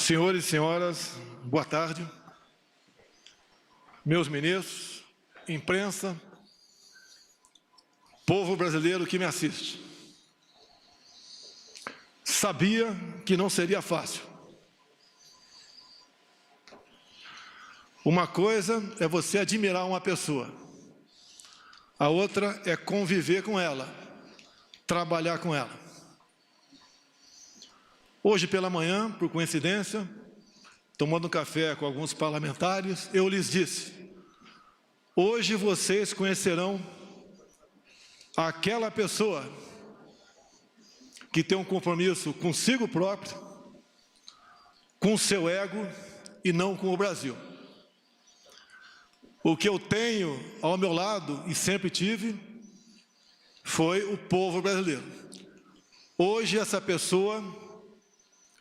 Senhores e senhoras, boa tarde. Meus ministros, imprensa, povo brasileiro que me assiste. Sabia que não seria fácil. Uma coisa é você admirar uma pessoa, a outra é conviver com ela, trabalhar com ela. Hoje pela manhã, por coincidência, tomando um café com alguns parlamentares, eu lhes disse: hoje vocês conhecerão aquela pessoa que tem um compromisso consigo próprio, com o seu ego e não com o Brasil. O que eu tenho ao meu lado, e sempre tive, foi o povo brasileiro. Hoje essa pessoa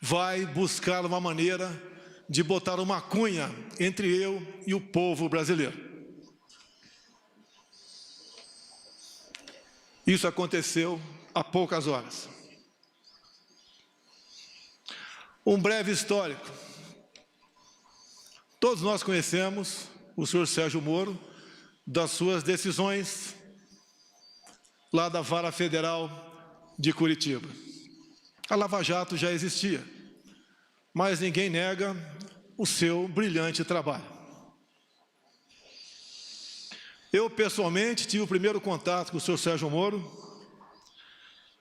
vai buscar uma maneira de botar uma cunha entre eu e o povo brasileiro. Isso aconteceu há poucas horas. Um breve histórico. Todos nós conhecemos o senhor Sérgio Moro, das suas decisões lá da Vara Federal de Curitiba. A Lava Jato já existia, mas ninguém nega o seu brilhante trabalho. Eu, pessoalmente, tive o primeiro contato com o senhor Sérgio Moro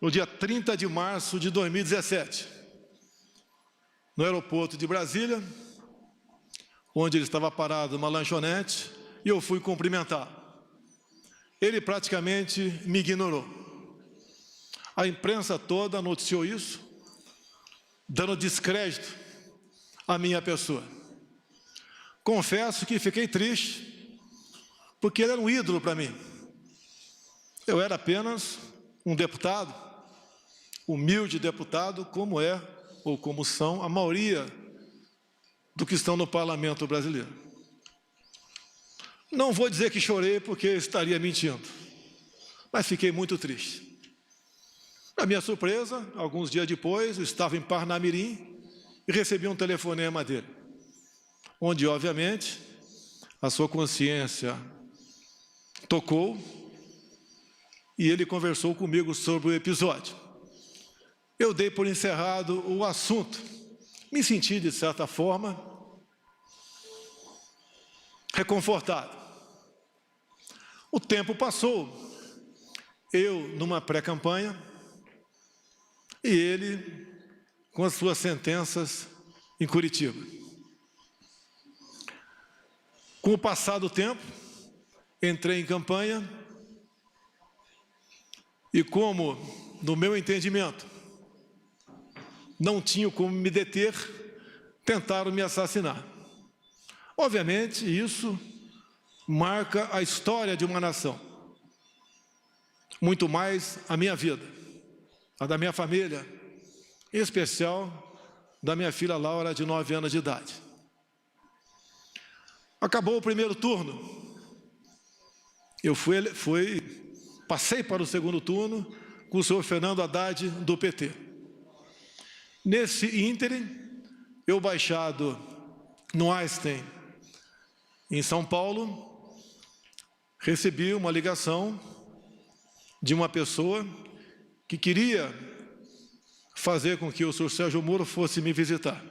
no dia 30 de março de 2017, no aeroporto de Brasília, onde ele estava parado numa lanchonete, e eu fui cumprimentar. Ele praticamente me ignorou. A imprensa toda noticiou isso, dando descrédito à minha pessoa. Confesso que fiquei triste, porque ele era um ídolo para mim. Eu era apenas um deputado, humilde deputado, como é, ou como são, a maioria do que estão no parlamento brasileiro. Não vou dizer que chorei, porque estaria mentindo, mas fiquei muito triste. Para minha surpresa, alguns dias depois, eu estava em Parnamirim e recebi um telefonema dele, onde, obviamente, a sua consciência tocou e ele conversou comigo sobre o episódio. Eu dei por encerrado o assunto. Me senti, de certa forma, reconfortado. O tempo passou, eu numa pré-campanha e ele com as suas sentenças em Curitiba. Com o passar do tempo, entrei em campanha e, como, no meu entendimento, não tinham como me deter, tentaram me assassinar. Obviamente, isso marca a história de uma nação. Muito mais a minha vida, a da minha família, em especial da minha filha Laura, de 9 anos de idade. Acabou o primeiro turno. Eu passei para o segundo turno com o senhor Fernando Haddad, do PT. Nesse ínterim, eu baixado no Einstein, em São Paulo, recebi uma ligação de uma pessoa que queria fazer com que o senhor Sérgio Moro fosse me visitar.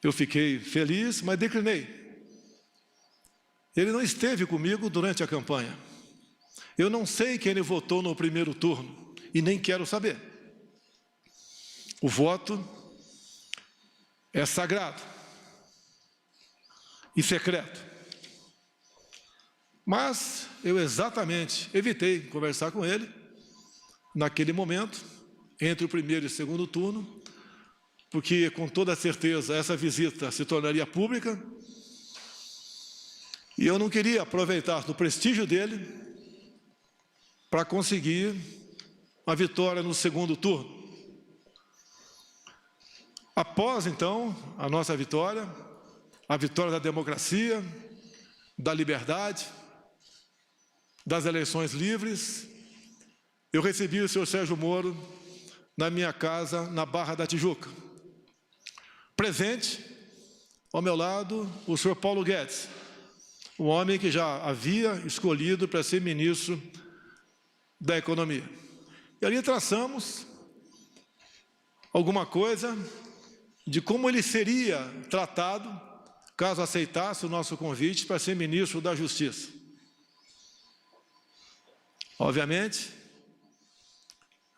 Eu fiquei feliz, mas declinei. Ele não esteve comigo durante a campanha. Eu não sei quem ele votou no primeiro turno e nem quero saber. O voto é sagrado e secreto. Mas eu exatamente evitei conversar com ele naquele momento, entre o primeiro e o segundo turno, porque com toda certeza essa visita se tornaria pública e eu não queria aproveitar do prestígio dele para conseguir uma vitória no segundo turno. Após, então, a nossa vitória, a vitória da democracia, da liberdade, das eleições livres, eu recebi o senhor Sérgio Moro na minha casa, na Barra da Tijuca. Presente, ao meu lado, o senhor Paulo Guedes, o homem que já havia escolhido para ser ministro da Economia. E ali traçamos alguma coisa de como ele seria tratado caso aceitasse o nosso convite para ser ministro da Justiça. Obviamente,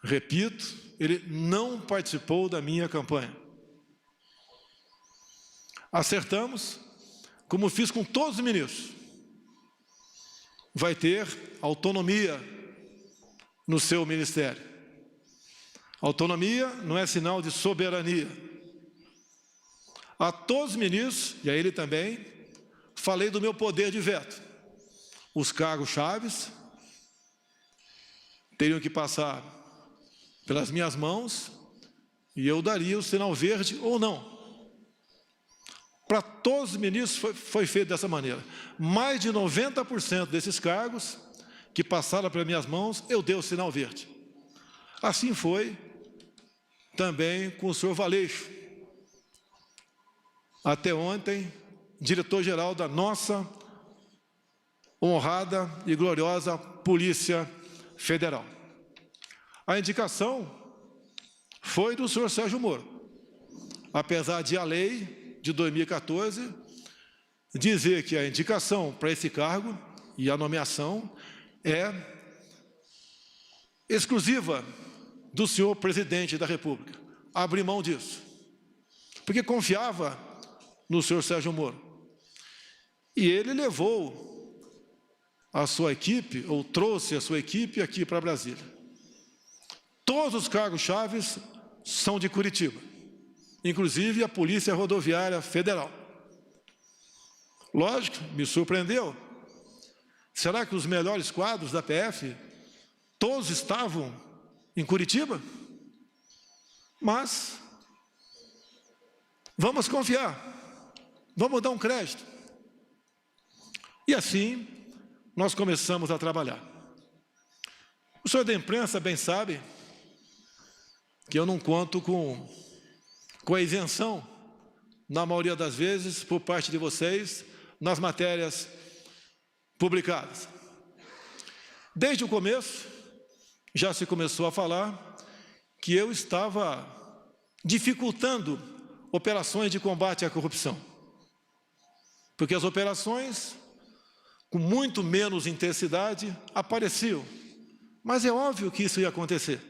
repito, ele não participou da minha campanha. Acertamos, como fiz com todos os ministros, vai ter autonomia no seu ministério. Autonomia não é sinal de soberania. A todos os ministros, e a ele também, falei do meu poder de veto. Os cargos chaves teriam que passar pelas minhas mãos e eu daria o sinal verde ou não. Para todos os ministros foi feito dessa maneira. Mais de 90% desses cargos que passaram pelas minhas mãos, eu dei o sinal verde. Assim foi também com o senhor Valeixo. Até ontem, diretor-geral da nossa honrada e gloriosa Polícia Federal. A indicação foi do senhor Sérgio Moro, apesar de a lei de 2014 dizer que a indicação para esse cargo e a nomeação é exclusiva do senhor presidente da República. Abri mão disso, porque confiava no senhor Sérgio Moro. E ele levou a sua equipe, ou trouxe a sua equipe aqui para Brasília. Todos os cargos chaves são de Curitiba, inclusive a Polícia Rodoviária Federal. Lógico, me surpreendeu. Será que os melhores quadros da PF, todos estavam em Curitiba? Mas vamos confiar. Vamos dar um crédito. E assim, nós começamos a trabalhar. O senhor da imprensa bem sabe que eu não conto com a isenção, na maioria das vezes, por parte de vocês, nas matérias publicadas. Desde o começo, já se começou a falar que eu estava dificultando operações de combate à corrupção. Porque as operações, com muito menos intensidade, apareciam. Mas é óbvio que isso ia acontecer.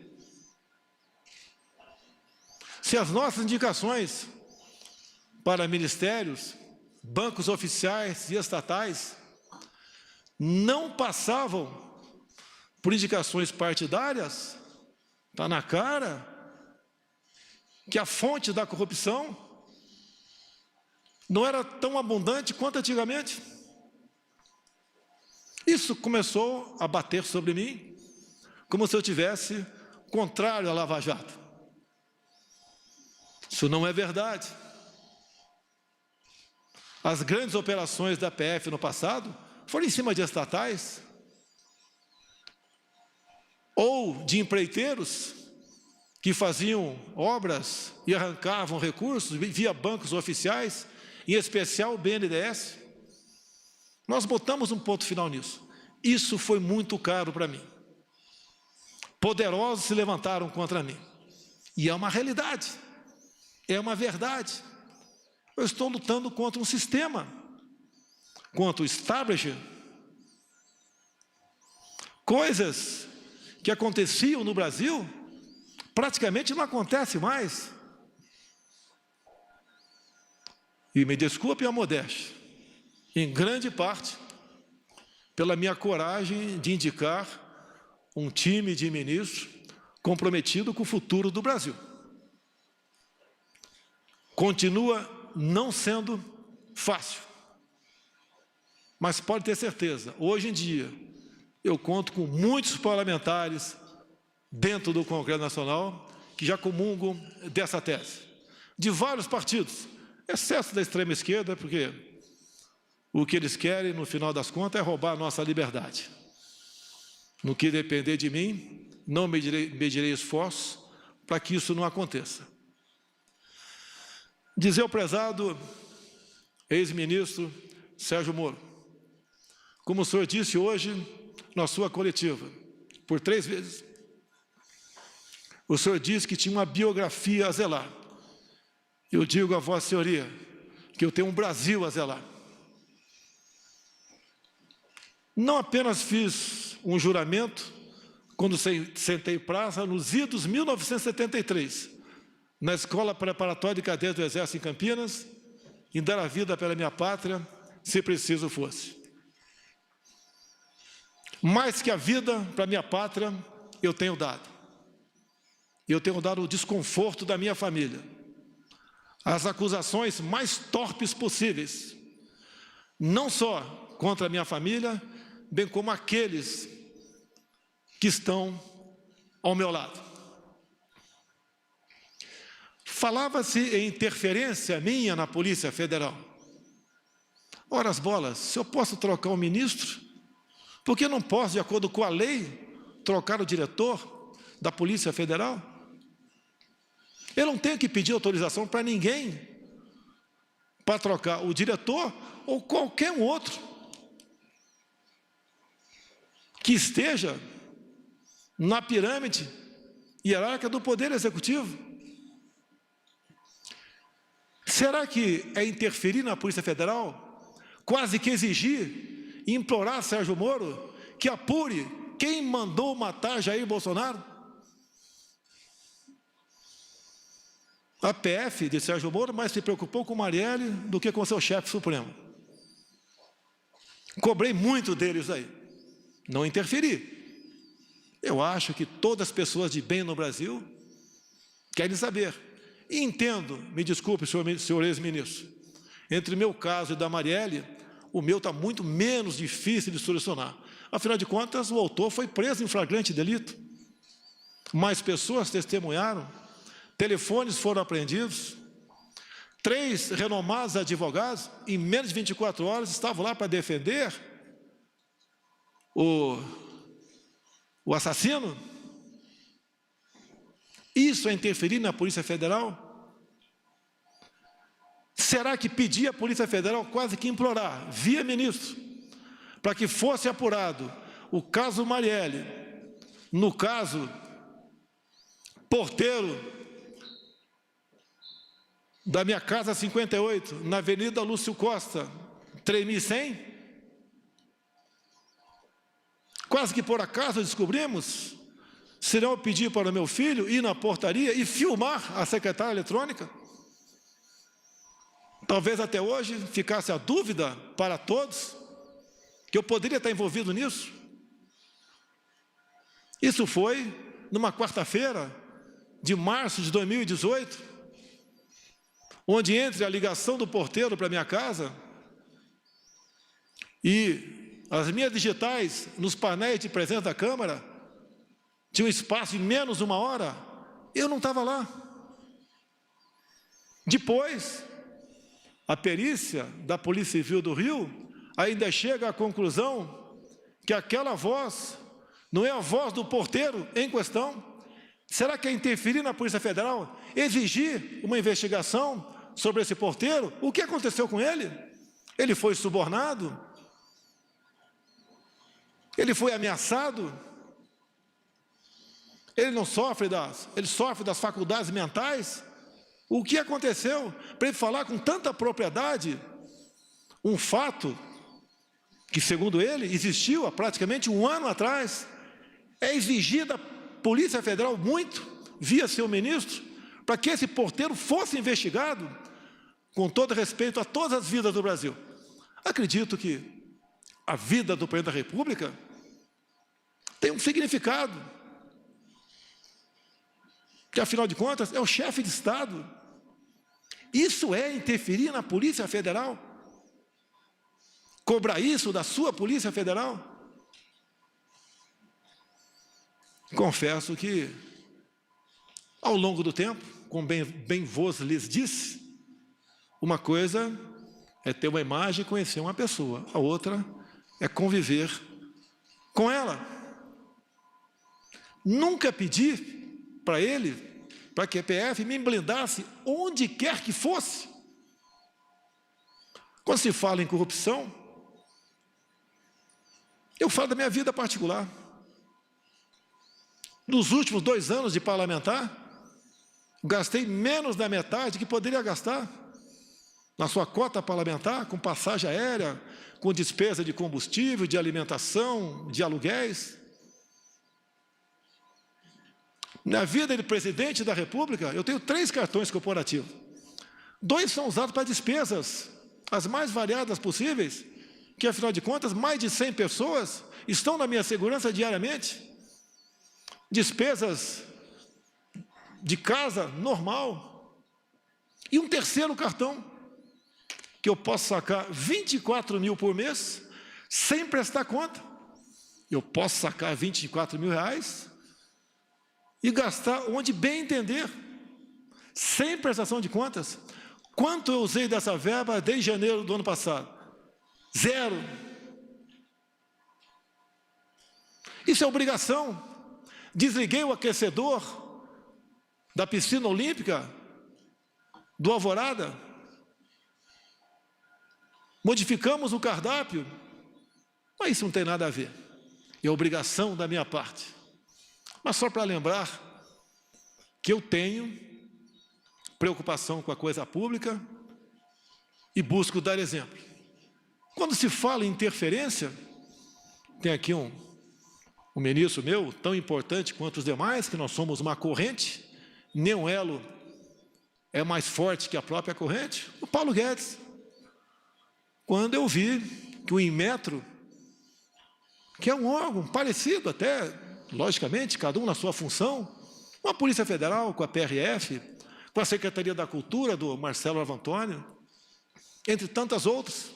Se as nossas indicações para ministérios, bancos oficiais e estatais não passavam por indicações partidárias, está na cara que a fonte da corrupção não era tão abundante quanto antigamente. Isso começou a bater sobre mim, como se eu tivesse contrário à Lava Jato. Isso não é verdade. As grandes operações da PF no passado foram em cima de estatais ou de empreiteiros que faziam obras e arrancavam recursos via bancos oficiais, em especial o BNDES. Nós botamos um ponto final nisso. Isso foi muito caro para mim. Poderosos se levantaram contra mim. E é uma realidade. É uma verdade. Eu estou lutando contra um sistema, contra o establishment. Coisas que aconteciam no Brasil, praticamente não acontecem mais. E me desculpe a modéstia, em grande parte, pela minha coragem de indicar um time de ministros comprometido com o futuro do Brasil. Continua não sendo fácil, mas pode ter certeza, hoje em dia, eu conto com muitos parlamentares dentro do Congresso Nacional que já comungam dessa tese, de vários partidos, exceto da extrema esquerda, porque o que eles querem, no final das contas, é roubar a nossa liberdade. No que depender de mim, não medirei esforço para que isso não aconteça. dizer ao prezado ex-ministro Sérgio Moro, como o senhor disse hoje na sua coletiva, por 3 vezes, o senhor disse que tinha uma biografia a zelar. Eu digo a Vossa Senhoria que eu tenho um Brasil a zelar. Não apenas fiz um juramento, quando sentei praça nos idos 1973, na Escola Preparatória de Cadetes do Exército em Campinas, em dar a vida pela minha pátria, se preciso fosse. Mais que a vida para a minha pátria, eu tenho dado. Eu tenho dado o desconforto da minha família, as acusações mais torpes possíveis, não só contra a minha família, bem como aqueles que estão ao meu lado. Falava-se em interferência minha na Polícia Federal. Ora as bolas, se eu posso trocar o ministro, por que não posso, de acordo com a lei, trocar o diretor da Polícia Federal? Eu não tenho que pedir autorização para ninguém para trocar o diretor ou qualquer um outro que esteja na pirâmide hierárquica do Poder Executivo. Será que é interferir na Polícia Federal? Quase que exigir, implorar Sérgio Moro que apure quem mandou matar Jair Bolsonaro? A PF de Sérgio Moro mais se preocupou com Marielle do que com seu chefe supremo. Cobrei muito deles aí. Não interferi. Eu acho que todas as pessoas de bem no Brasil querem saber. E entendo, me desculpe, senhor ex-ministro, entre o meu caso e da Marielle, o meu está muito menos difícil de solucionar. Afinal de contas, o autor foi preso em flagrante delito. Mais pessoas testemunharam, telefones foram apreendidos, 3 renomados advogados, em menos de 24 horas, estavam lá para defender o assassino. Isso é interferir na Polícia Federal? Será que pedir à Polícia Federal, quase que implorar, via ministro, para que fosse apurado o caso Marielle, no caso porteiro da minha casa 58, na Avenida Lúcio Costa, 3100? Quase que por acaso descobrimos, serão pedir para o meu filho ir na portaria e filmar a secretária eletrônica? Talvez até hoje ficasse a dúvida para todos que eu poderia estar envolvido nisso. Isso foi numa quarta-feira de março de 2018, onde entre a ligação do porteiro para a minha casa e as minhas digitais nos painéis de presença da Câmara, tinha um espaço de menos de 1 hora, eu não estava lá. Depois, a perícia da Polícia Civil do Rio ainda chega à conclusão que aquela voz não é a voz do porteiro em questão. Será que é interferir na Polícia Federal? Exigir uma investigação sobre esse porteiro? O que aconteceu com ele? Ele foi subornado? Ele foi ameaçado? Ele não sofre ele sofre das faculdades mentais? O que aconteceu para ele falar com tanta propriedade um fato que, segundo ele, existiu há praticamente 1 ano atrás? É exigir da Polícia Federal muito, via seu ministro, para que esse porteiro fosse investigado, com todo respeito a todas as vidas do Brasil. Acredito que a vida do Presidente da República tem um significado, que, afinal de contas, é o chefe de Estado. Isso é interferir na Polícia Federal? Cobrar isso da sua Polícia Federal? Confesso que, ao longo do tempo, como bem vos lhes disse, uma coisa é ter uma imagem e conhecer uma pessoa, a outra é conviver com ela. Nunca pedi para ele para que a PF me blindasse onde quer que fosse. Quando se fala em corrupção, eu falo da minha vida particular. Nos últimos 2 anos de parlamentar, gastei menos da metade que poderia gastar na sua cota parlamentar, com passagem aérea, com despesa de combustível, de alimentação, de aluguéis. Na vida de presidente da República, eu tenho 3 cartões corporativos. 2 são usados para despesas, as mais variadas possíveis, que, afinal de contas, mais de 100 pessoas estão na minha segurança diariamente. Despesas de casa, normal. E um 3º cartão, que eu posso sacar 24 mil por mês, sem prestar conta. Eu posso sacar 24 mil reais e gastar onde bem entender, sem prestação de contas. Quanto eu usei dessa verba desde janeiro do ano passado? 0. Isso é obrigação. Desliguei o aquecedor da piscina olímpica do Alvorada. Modificamos o cardápio. Mas isso não tem nada a ver. É obrigação da minha parte. Mas só para lembrar que eu tenho preocupação com a coisa pública e busco dar exemplo. Quando se fala em interferência, tem aqui um ministro meu, tão importante quanto os demais, que nós somos uma corrente, nenhum elo é mais forte que a própria corrente, o Paulo Guedes. Quando eu vi que o Inmetro, que é um órgão parecido até, logicamente, cada um na sua função, com a Polícia Federal, com a PRF, com a Secretaria da Cultura, do Marcelo Arvantônio, entre tantas outras.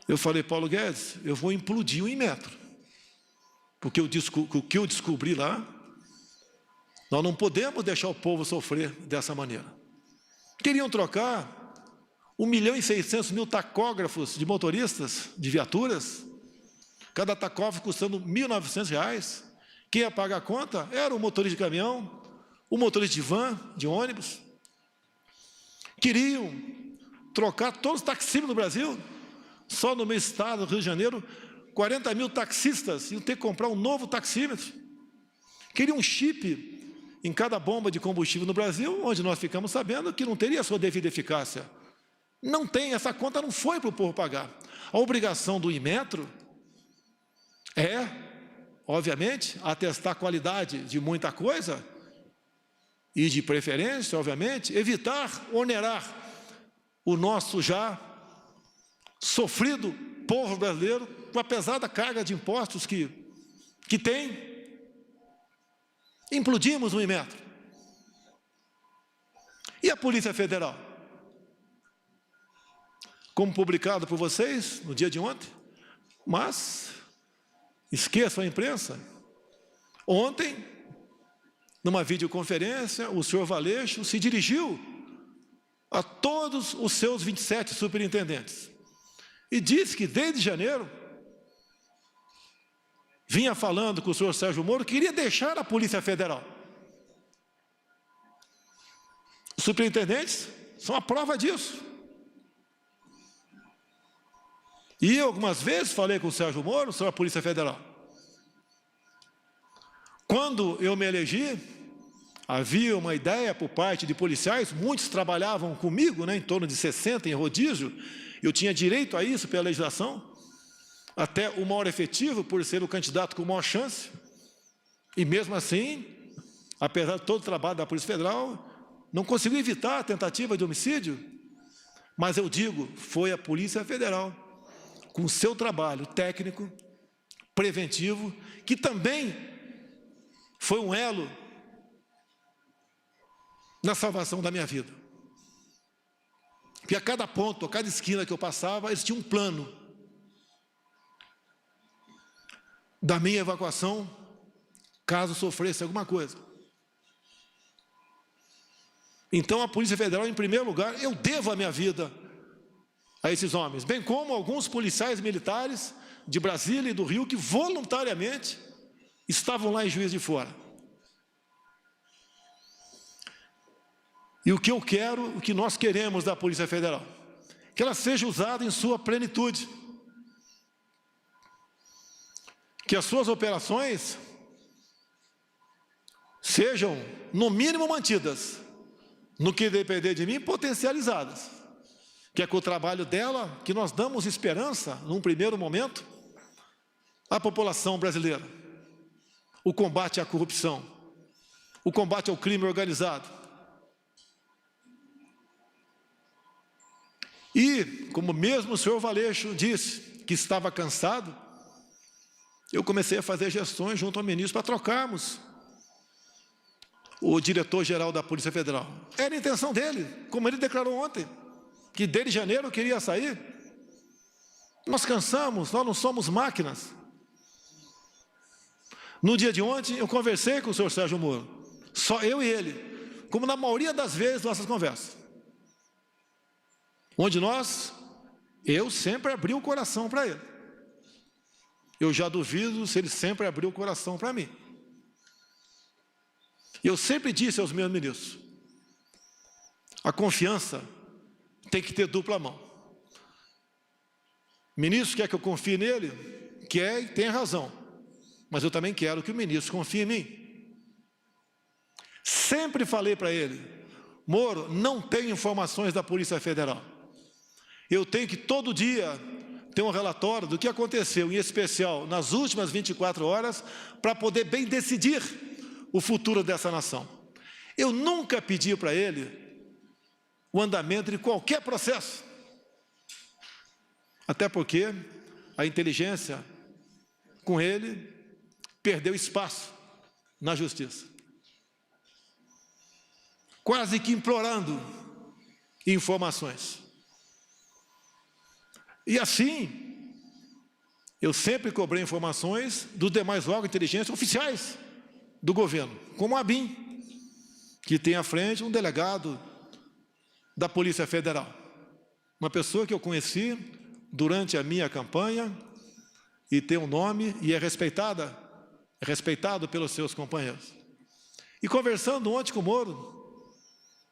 Eu falei, Paulo Guedes, eu vou implodir o Inmetro, porque o que eu descobri lá, nós não podemos deixar o povo sofrer dessa maneira. Queriam trocar 1.600.000 tacógrafos de motoristas, de viaturas, cada tacógrafo custando R$ 1.900. Quem ia pagar a conta era o motorista de caminhão, o motorista de van, de ônibus. Queriam trocar todos os taxímetros do Brasil. Só no meu estado, Rio de Janeiro, 40 mil taxistas iam ter que comprar um novo taxímetro. Queriam um chip em cada bomba de combustível no Brasil, onde nós ficamos sabendo que não teria a sua devida eficácia. Não tem, essa conta não foi para o povo pagar. A obrigação do Inmetro é, obviamente, atestar a qualidade de muita coisa e, de preferência, obviamente, evitar onerar o nosso já sofrido povo brasileiro com a pesada carga de impostos que tem. Implodimos o Inmetro. E a Polícia Federal? Como publicado por vocês no dia de ontem, mas esqueçam a imprensa. Ontem, numa videoconferência, o senhor Valeixo se dirigiu a todos os seus 27 superintendentes e disse que desde janeiro vinha falando com o senhor Sérgio Moro que queria deixar a Polícia Federal. Os superintendentes são a prova disso. E eu, algumas vezes, falei com o Sérgio Moro sobre a Polícia Federal. Quando eu me elegi, havia uma ideia por parte de policiais, muitos trabalhavam comigo, em torno de 60 em rodízio, eu tinha direito a isso pela legislação, até o maior efetivo, por ser o candidato com maior chance, e mesmo assim, apesar de todo o trabalho da Polícia Federal, não conseguiu evitar a tentativa de homicídio, mas eu digo, foi a Polícia Federal, com seu trabalho técnico, preventivo, que também foi um elo na salvação da minha vida. Porque a cada ponto, a cada esquina que eu passava, eles tinham um plano da minha evacuação, caso sofresse alguma coisa. Então, a Polícia Federal, em primeiro lugar, eu devo a minha vida a esses homens, bem como alguns policiais militares de Brasília e do Rio que voluntariamente estavam lá em Juiz de Fora. E o que eu quero, o que nós queremos da Polícia Federal, que ela seja usada em sua plenitude, que as suas operações sejam, no mínimo, mantidas, no que depender de mim, potencializadas, que é com o trabalho dela que nós damos esperança, num primeiro momento, à população brasileira. O combate à corrupção, o combate ao crime organizado. E, como mesmo o senhor Valeixo disse que estava cansado, eu comecei a fazer gestões junto ao ministro para trocarmos o diretor-geral da Polícia Federal. Era a intenção dele, como ele declarou ontem, que desde janeiro queria sair. Nós cansamos, nós não somos máquinas. No dia de ontem, eu conversei com o senhor Sérgio Moro, só eu e ele, como na maioria das vezes nossas conversas, onde eu sempre abri o coração para ele. Eu já duvido se ele sempre abriu o coração para mim. Eu sempre disse aos meus ministros, a confiança tem que ter dupla mão. O ministro quer que eu confie nele, quer e tem razão, mas eu também quero que o ministro confie em mim. Sempre falei para ele, Moro, não tenho informações da Polícia Federal. Eu tenho que todo dia ter um relatório do que aconteceu, em especial nas últimas 24 horas, para poder bem decidir o futuro dessa nação. Eu nunca pedi para ele o andamento de qualquer processo, até porque a inteligência com ele perdeu espaço na justiça, quase que implorando informações. E assim, eu sempre cobrei informações dos demais órgãos de inteligência oficiais do governo, como a ABIN, que tem à frente um delegado da Polícia Federal, uma pessoa que eu conheci durante a minha campanha e tem um nome e é respeitado pelos seus companheiros. E conversando ontem com o Moro,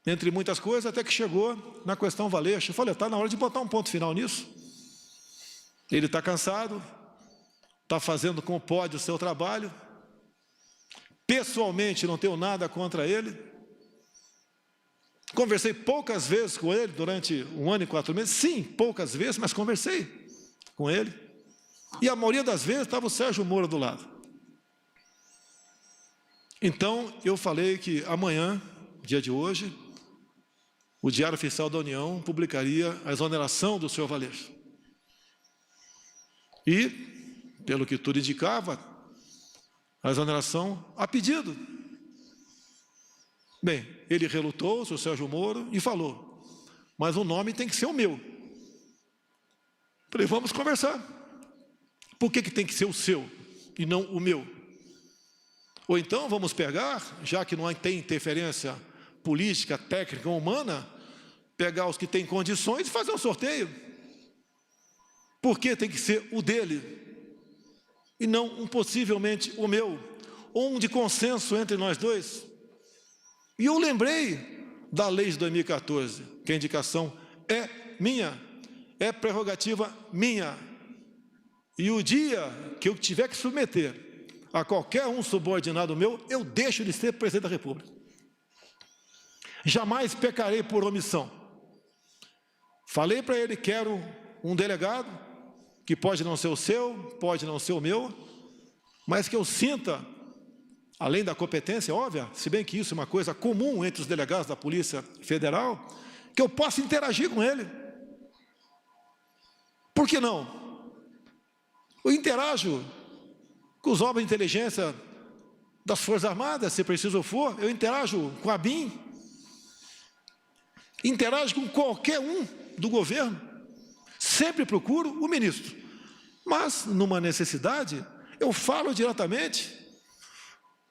entre muitas coisas, até que chegou na questão Valeixo, eu falei, está na hora de botar um ponto final nisso. Ele está cansado, está fazendo como pode o seu trabalho. Pessoalmente, não tenho nada contra ele. Conversei poucas vezes com ele durante 1 ano e 4 meses. Sim, poucas vezes, mas conversei com ele. E a maioria das vezes estava o Sérgio Moro do lado. Então, eu falei que amanhã, dia de hoje, o Diário Oficial da União publicaria a exoneração do senhor Valeixo. E, pelo que tudo indicava, a exoneração a pedido. Bem, ele relutou, o senhor Sérgio Moro, e falou, mas o nome tem que ser o meu. Falei, vamos conversar. Por que tem que ser o seu e não o meu? Ou então vamos pegar, já que não tem interferência política, técnica, humana, pegar os que têm condições e fazer um sorteio. Por que tem que ser o dele e não possivelmente o meu, ou um de consenso entre nós dois? E eu lembrei da lei de 2014, que a indicação é minha, é prerrogativa minha. E o dia que eu tiver que submeter a qualquer um subordinado meu, eu deixo de ser presidente da República. Jamais pecarei por omissão. Falei para ele, quero um delegado, que pode não ser o seu, pode não ser o meu, mas que eu sinta, além da competência óbvia, se bem que isso é uma coisa comum entre os delegados da Polícia Federal, que eu possa interagir com ele. Por que não? Eu interajo com os órgãos de inteligência das Forças Armadas, se preciso for, eu interajo com a ABIN, interajo com qualquer um do governo, sempre procuro o ministro, mas numa necessidade, eu falo diretamente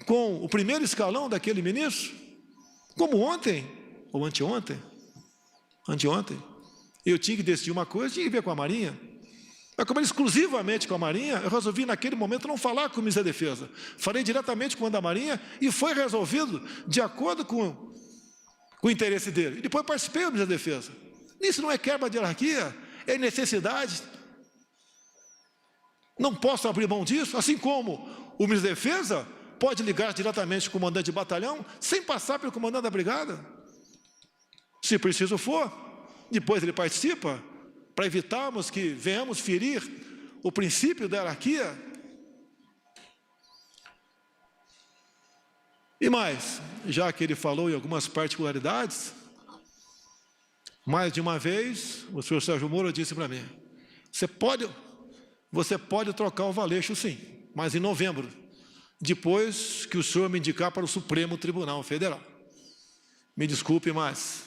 com o primeiro escalão daquele ministro, como ontem, ou anteontem, eu tinha que decidir uma coisa, tinha que ver com a Marinha. Mas como era exclusivamente com a Marinha, eu resolvi naquele momento não falar com o ministro da Defesa. Falei diretamente com o da Marinha e foi resolvido de acordo com com o interesse dele. E depois participei do Ministério da Defesa. Isso não é quebra de hierarquia, é necessidade. Não posso abrir mão disso, assim como o Ministério da Defesa pode ligar diretamente com o comandante de batalhão, sem passar pelo comandante da brigada. Se preciso for, depois ele participa, para evitarmos que venhamos ferir o princípio da hierarquia. E mais, já que ele falou em algumas particularidades, mais de uma vez, o senhor Sérgio Moro disse para mim, você pode trocar o Valeixo sim, mas em novembro, depois que o senhor me indicar para o Supremo Tribunal Federal. Me desculpe, mas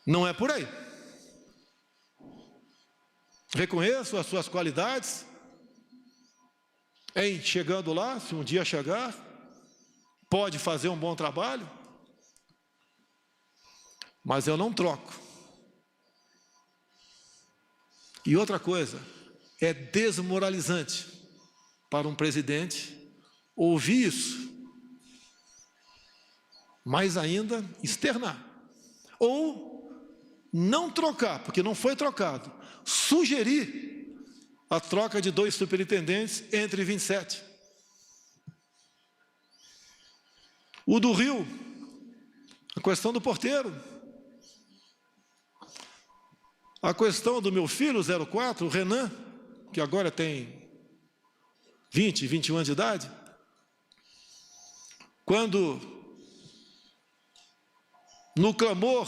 não é por aí. Reconheço as suas qualidades em chegando lá, se um dia chegar, pode fazer um bom trabalho, mas eu não troco. E outra coisa, é desmoralizante para um presidente ouvir isso, mais ainda externar, ou não trocar, porque não foi trocado, sugerir a troca de 2 superintendentes entre 27. O do Rio, a questão do porteiro. A questão do meu filho, 04, o Renan, que agora tem 20, 21 anos de idade. Quando, no clamor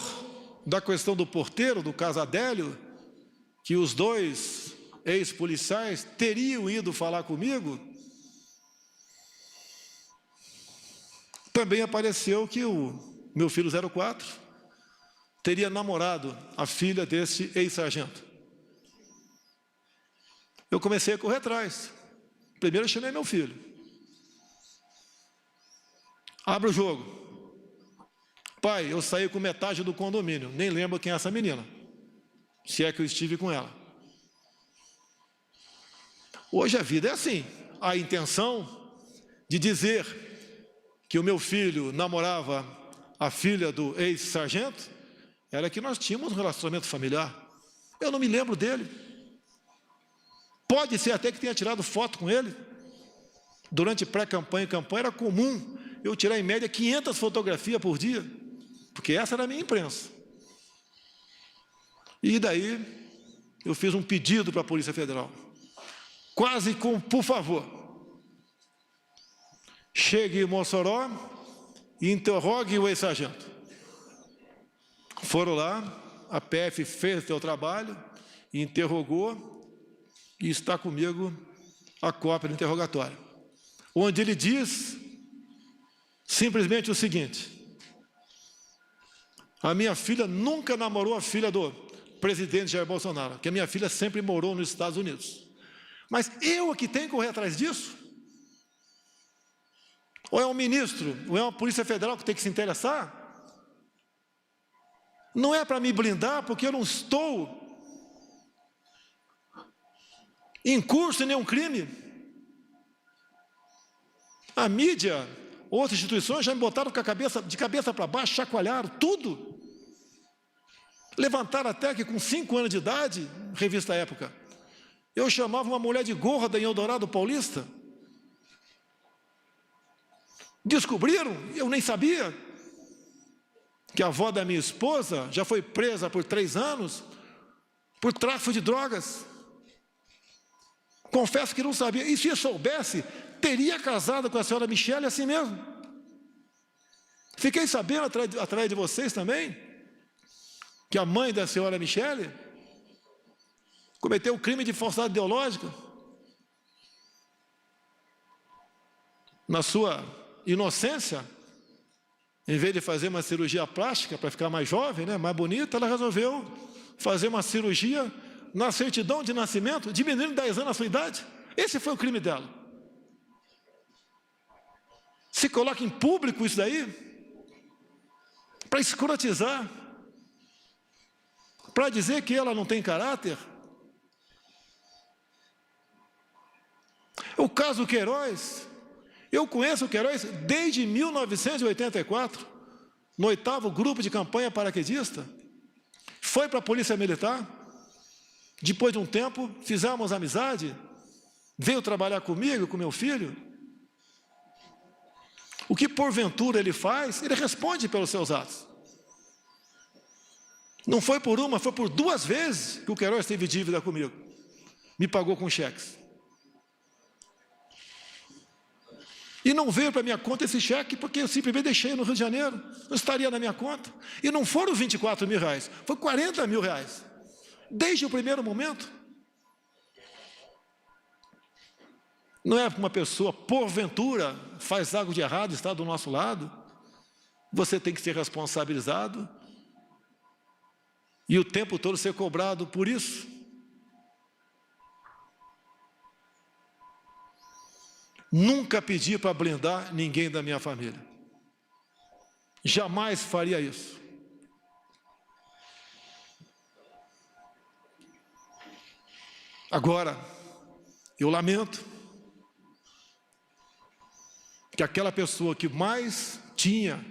da questão do porteiro, do caso Adélio, que os 2 ex-policiais teriam ido falar comigo, também apareceu que o meu filho 04 teria namorado a filha desse ex-sargento. Eu comecei a correr atrás. Primeiro eu chamei meu filho. Abre o jogo. Pai, eu saí com metade do condomínio, nem lembro quem é essa menina, se é que eu estive com ela. Hoje a vida é assim. A intenção de dizer que o meu filho namorava a filha do ex-sargento era que nós tínhamos um relacionamento familiar. Eu não me lembro dele. Pode ser até que tenha tirado foto com ele. Durante pré-campanha e campanha era comum eu tirar em média 500 fotografias por dia, porque essa era a minha imprensa. E daí eu fiz um pedido para a Polícia Federal, quase com por favor, chegue em Mossoró e interrogue o ex-sargento. Foram lá, a PF fez o seu trabalho, interrogou e está comigo a cópia do interrogatório, onde ele diz simplesmente o seguinte: a minha filha nunca namorou a filha do presidente Jair Bolsonaro, que a minha filha sempre morou nos Estados Unidos. Mas eu é que tenho que correr atrás disso? Ou é um ministro, ou é uma Polícia Federal que tem que se interessar? Não é para me blindar, porque eu não estou em curso em nenhum crime. A mídia, outras instituições já me botaram de cabeça para baixo, chacoalharam tudo. Levantaram até que com 5 anos de idade, revista Época, eu chamava uma mulher de gorda em Eldorado Paulista. Descobriram, eu nem sabia, que a avó da minha esposa já foi presa por 3 anos por tráfico de drogas. Confesso que não sabia. E se eu soubesse, teria casado com a senhora Michele assim mesmo. Fiquei sabendo através de vocês também que a mãe da senhora Michele cometeu o crime de falsidade ideológica na sua inocência. Em vez de fazer uma cirurgia plástica para ficar mais jovem, né, mais bonita, ela resolveu fazer uma cirurgia na certidão de nascimento, diminuindo 10 anos a sua idade. Esse foi o crime dela. Se coloca em público isso daí, para escrotizar, para dizer que ela não tem caráter. O caso Queiroz, eu conheço o Queiroz desde 1984, no 8º grupo de campanha paraquedista, foi para a Polícia Militar, depois de um tempo, fizemos amizade, veio trabalhar comigo, com meu filho. O que porventura ele faz, ele responde pelos seus atos. Não foi por uma, foi por 2 vezes que o Queiroz teve dívida comigo. Me pagou com cheques. E não veio para minha conta esse cheque, porque eu simplesmente deixei no Rio de Janeiro. Não estaria na minha conta. E não foram 24 mil reais, foi 40 mil reais. Desde o primeiro momento. Não é porque uma pessoa, porventura, faz algo de errado, está do nosso lado. Você tem que ser responsabilizado. E o tempo todo ser cobrado por isso. Nunca pedi para blindar ninguém da minha família. Jamais faria isso. Agora, eu lamento que aquela pessoa que mais tinha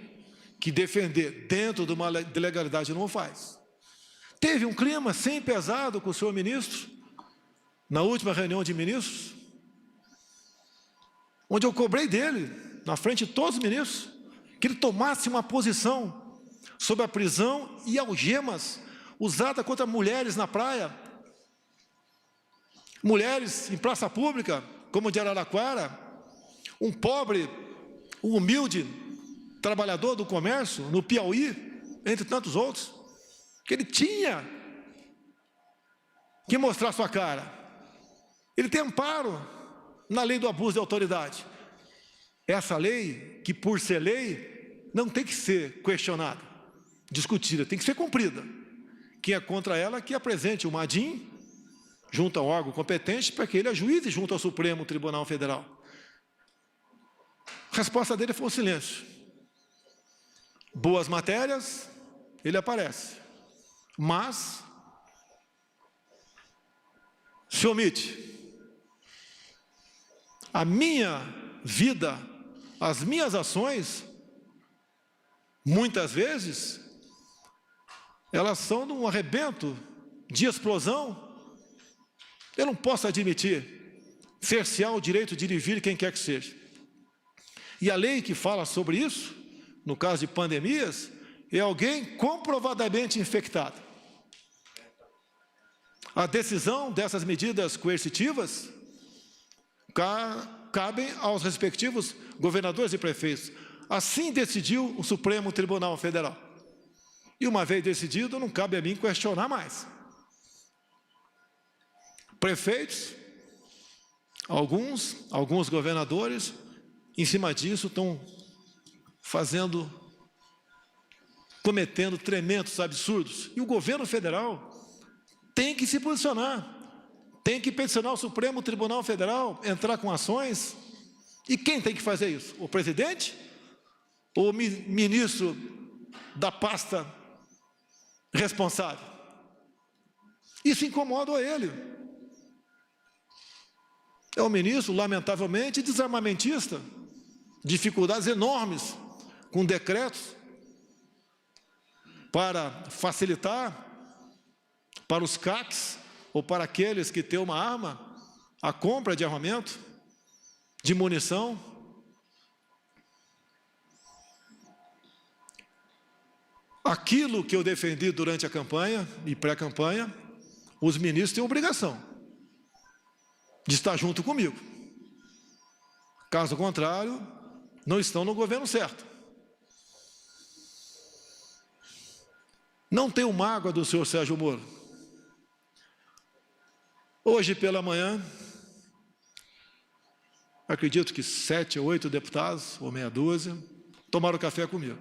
que defender dentro de uma legalidade não faz. Teve um clima sem pesado com o senhor ministro, na última reunião de ministros, onde eu cobrei dele, na frente de todos os ministros, que ele tomasse uma posição sobre a prisão e algemas usada contra mulheres na praia, mulheres em praça pública, como de Araraquara, um pobre, um humilde trabalhador do comércio no Piauí, entre tantos outros, que ele tinha que mostrar sua cara. Ele tem amparo na lei do abuso de autoridade. Essa lei, que por ser lei, não tem que ser questionada, discutida, tem que ser cumprida. Quem é contra ela, que apresente uma ADIM junto ao órgão competente para que ele ajuize junto ao Supremo Tribunal Federal. A resposta dele foi um silêncio. Boas matérias, ele aparece, mas se omite. A minha vida, as minhas ações, muitas vezes, elas são de um arrebento, de explosão. Eu não posso admitir cercear o direito de ir e vir quem quer que seja. E a lei que fala sobre isso, no caso de pandemias, é alguém comprovadamente infectado. A decisão dessas medidas coercitivas cabem aos respectivos governadores e prefeitos. Assim decidiu o Supremo Tribunal Federal. E uma vez decidido, não cabe a mim questionar mais. Prefeitos, alguns governadores, em cima disso, estão cometendo tremendos absurdos. E o governo federal tem que se posicionar. Tem que peticionar o Supremo Tribunal Federal, entrar com ações. E quem tem que fazer isso? O presidente? Ou o ministro da pasta responsável? Isso incomoda ele. É um ministro, lamentavelmente, desarmamentista. Dificuldades enormes com decretos para facilitar para os CACs ou para aqueles que têm uma arma, a compra de armamento, de munição. Aquilo que eu defendi durante a campanha e pré-campanha, os ministros têm obrigação de estar junto comigo. Caso contrário, não estão no governo certo. Não tenho mágoa do senhor Sérgio Moro. Hoje pela manhã, acredito que 7 ou 8 deputados, ou meia dúzia, tomaram café comigo.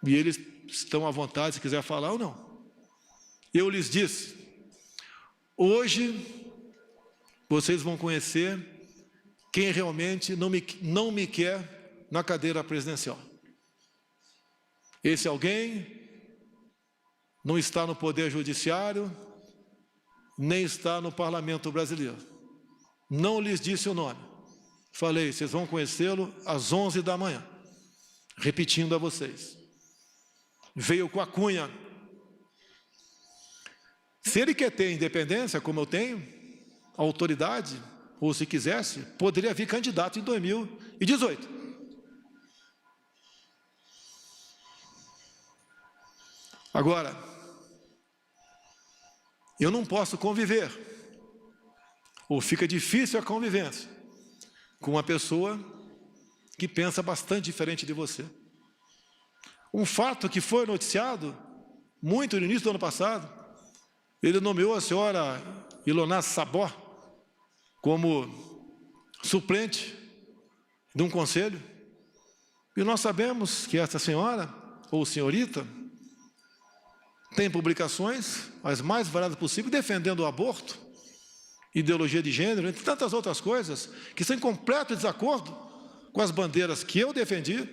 E eles estão à vontade, se quiser falar ou não. Eu lhes disse, hoje vocês vão conhecer quem realmente não me quer na cadeira presidencial. Esse alguém não está no Poder Judiciário, nem está no Parlamento Brasileiro. Não lhes disse o nome. Falei, vocês vão conhecê-lo às 11 da manhã. repetindo a vocês, veio com a cunha. Se ele quer ter independência, como eu tenho, autoridade, ou se quisesse, poderia vir candidato em 2018. Agora, eu não posso conviver, ou fica difícil a convivência, com uma pessoa que pensa bastante diferente de você. Um fato que foi noticiado muito no início do ano passado, ele nomeou a senhora Ilona Sabó como suplente de um conselho, e nós sabemos que essa senhora, ou senhorita, tem publicações, as mais variadas possíveis, defendendo o aborto, ideologia de gênero, entre tantas outras coisas, que são em completo desacordo com as bandeiras que eu defendi,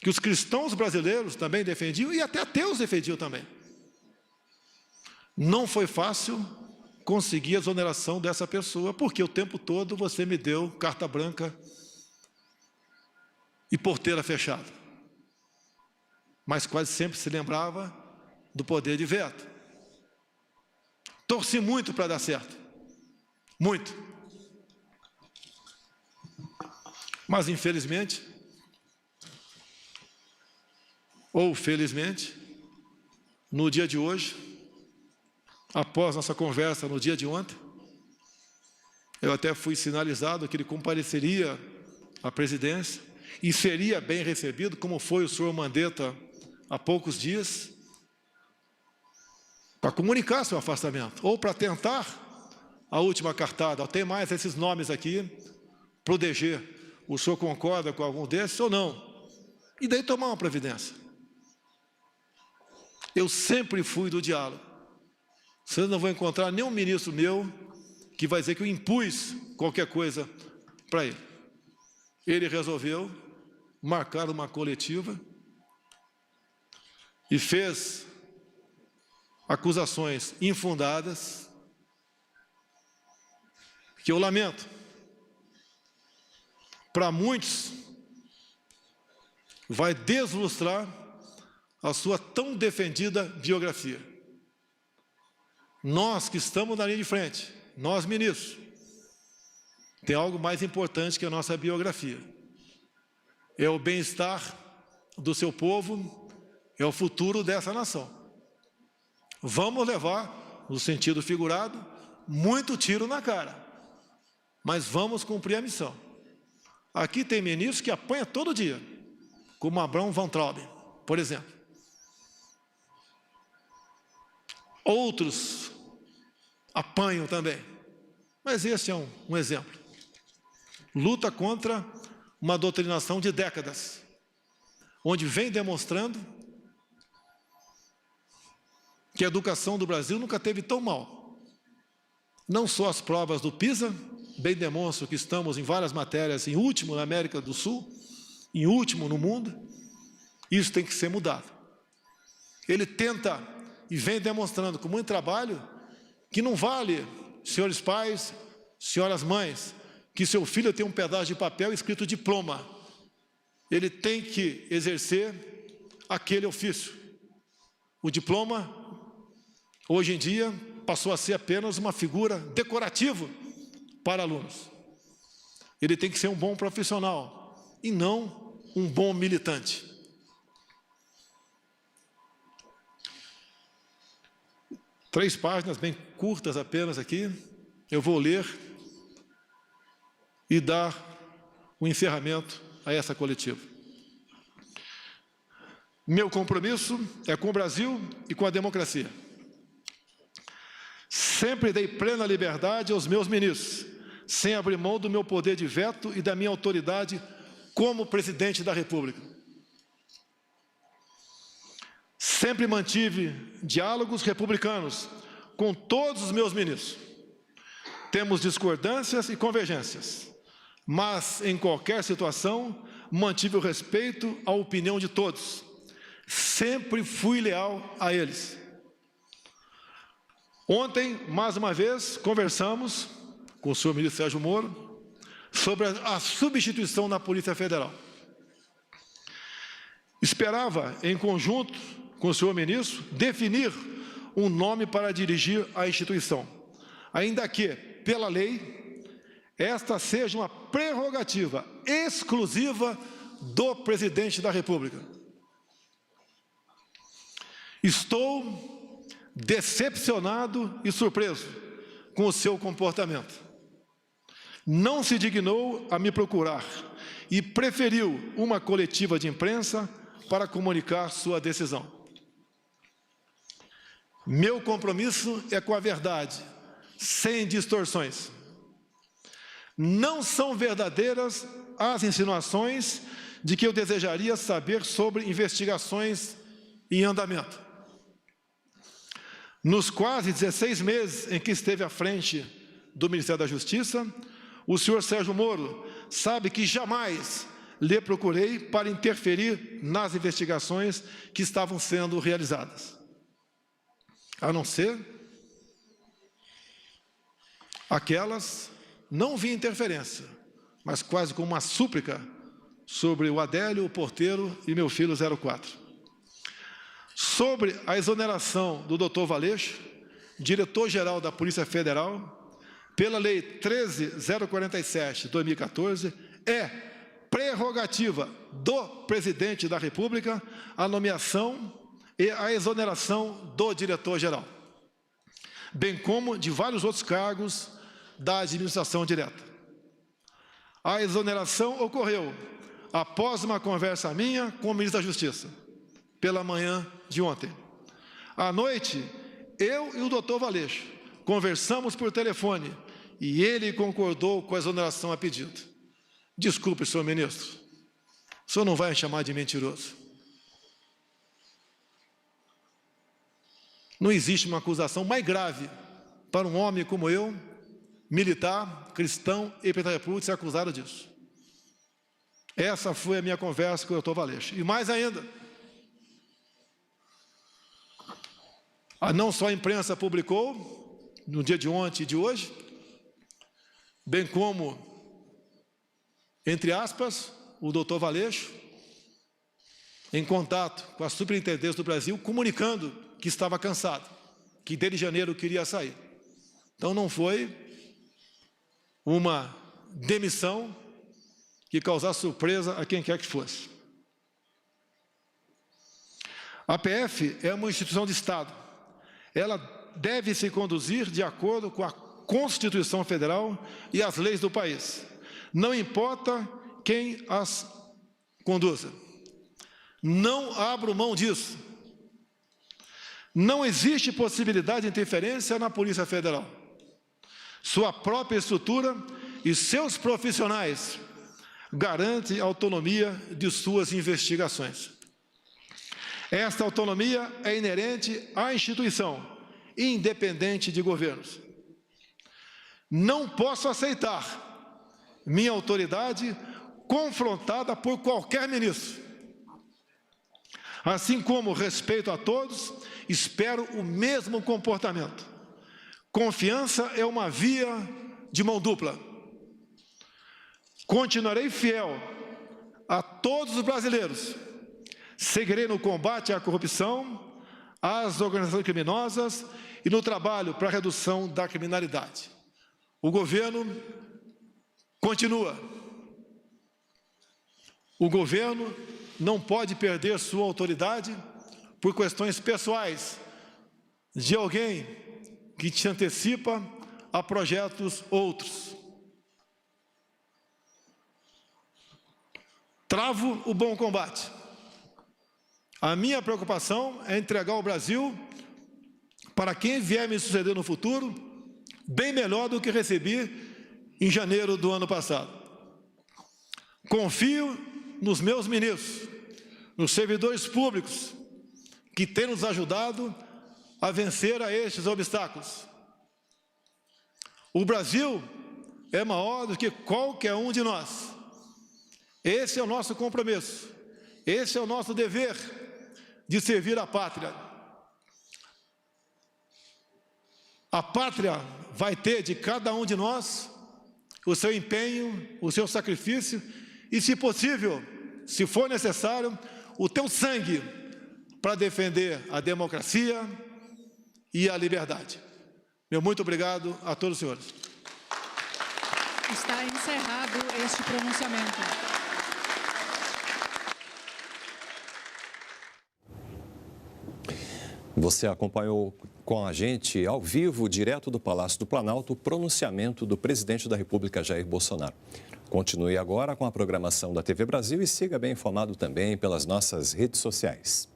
que os cristãos brasileiros também defendiam, e até ateus defendiam também. Não foi fácil conseguir a exoneração dessa pessoa, porque o tempo todo você me deu carta branca e porteira fechada. Mas quase sempre se lembrava do poder de veto. Torci muito para dar certo. Muito. Mas, infelizmente, ou felizmente, no dia de hoje, após nossa conversa no dia de ontem, eu até fui sinalizado que ele compareceria à presidência e seria bem recebido, como foi o senhor Mandetta há poucos dias, para comunicar seu afastamento, ou para tentar a última cartada. Tem mais esses nomes aqui, para o DG. O senhor concorda com algum desses ou não? E daí tomar uma providência. Eu sempre fui do diálogo. Vocês não vão encontrar nenhum ministro meu que vai dizer que eu impus qualquer coisa para ele. Ele resolveu marcar uma coletiva e fez acusações infundadas, que eu lamento. Para muitos, vai deslustrar a sua tão defendida biografia. Nós que estamos na linha de frente, nós ministros, tem algo mais importante que a nossa biografia. É o bem-estar do seu povo, é o futuro dessa nação. Vamos levar, no sentido figurado, muito tiro na cara, mas vamos cumprir a missão. Aqui tem ministros que apanham todo dia, como Abraham Van Trauben, por exemplo. Outros apanham também, mas esse é um exemplo. Luta contra uma doutrinação de décadas, onde vem demonstrando que a educação do Brasil nunca teve tão mal. Não só as provas do PISA, bem demonstram que estamos em várias matérias em último na América do Sul, em último no mundo. Isso tem que ser mudado. Ele tenta e vem demonstrando com muito trabalho que não vale, senhores pais, senhoras mães, que seu filho tem um pedaço de papel escrito diploma. Ele tem que exercer aquele ofício. O diploma, hoje em dia, passou a ser apenas uma figura decorativa para alunos. Ele tem que ser um bom profissional e não um bom militante. Três páginas bem curtas apenas aqui, eu vou ler e dar o encerramento a essa coletiva. Meu compromisso é com o Brasil e com a democracia. Sempre dei plena liberdade aos meus ministros, sem abrir mão do meu poder de veto e da minha autoridade como presidente da República. Sempre mantive diálogos republicanos com todos os meus ministros. Temos discordâncias e convergências, mas em qualquer situação mantive o respeito à opinião de todos. Sempre fui leal a eles. Ontem, mais uma vez, conversamos com o senhor ministro Sérgio Moro sobre a substituição na Polícia Federal. Esperava, em conjunto com o senhor ministro, definir um nome para dirigir a instituição, ainda que, pela lei, esta seja uma prerrogativa exclusiva do presidente da República. Estou decepcionado e surpreso com o seu comportamento. Não se dignou a me procurar e preferiu uma coletiva de imprensa para comunicar sua decisão. Meu compromisso é com a verdade, sem distorções. Não são verdadeiras as insinuações de que eu desejaria saber sobre investigações em andamento. Nos quase 16 meses em que esteve à frente do Ministério da Justiça, o senhor Sérgio Moro sabe que jamais lhe procurei para interferir nas investigações que estavam sendo realizadas. A não ser aquelas, não vi interferência, mas quase como uma súplica sobre o Adélio, o porteiro e meu filho 04. Sobre a exoneração do Dr. Valeixo, diretor-geral da Polícia Federal, pela Lei 13.047, 2014, é prerrogativa do Presidente da República a nomeação e a exoneração do diretor-geral, bem como de vários outros cargos da administração direta. A exoneração ocorreu após uma conversa minha com o ministro da Justiça, pela manhã de ontem. À noite, eu e o doutor Valeixo conversamos por telefone e ele concordou com a exoneração a pedido. Desculpe, senhor ministro, o senhor não vai me chamar de mentiroso. Não existe uma acusação mais grave para um homem como eu, militar, cristão e presidente da República, ser acusado disso. Essa foi a minha conversa com o doutor Valeixo. E mais ainda, não só a imprensa publicou, no dia de ontem e de hoje, bem como, entre aspas, o doutor Valeixo, em contato com a Superintendência do Brasil, comunicando que estava cansado, que desde janeiro queria sair. Então não foi uma demissão que causasse surpresa a quem quer que fosse. A PF é uma instituição de Estado. Ela deve se conduzir de acordo com a Constituição Federal e as leis do país. Não importa quem as conduza. Não abro mão disso. Não existe possibilidade de interferência na Polícia Federal. Sua própria estrutura e seus profissionais garantem a autonomia de suas investigações. Esta autonomia é inerente à instituição, independente de governos. Não posso aceitar minha autoridade confrontada por qualquer ministro. Assim como respeito a todos, espero o mesmo comportamento. Confiança é uma via de mão dupla. Continuarei fiel a todos os brasileiros. Seguirei no combate à corrupção, às organizações criminosas e no trabalho para a redução da criminalidade. O governo continua. O governo não pode perder sua autoridade por questões pessoais de alguém que se antecipa a projetos outros. Travo o bom combate. A minha preocupação é entregar o Brasil para quem vier me suceder no futuro, bem melhor do que recebi em janeiro do ano passado. Confio nos meus ministros, nos servidores públicos, que têm nos ajudado a vencer a estes obstáculos. O Brasil é maior do que qualquer um de nós. Esse é o nosso compromisso, esse é o nosso dever de servir a pátria. A pátria vai ter de cada um de nós o seu empenho, o seu sacrifício e, se possível, se for necessário, o teu sangue para defender a democracia e a liberdade. Meu muito obrigado a todos os senhores. Está encerrado este pronunciamento. Você acompanhou com a gente, ao vivo, direto do Palácio do Planalto, o pronunciamento do presidente da República, Jair Bolsonaro. Continue agora com a programação da TV Brasil e siga bem informado também pelas nossas redes sociais.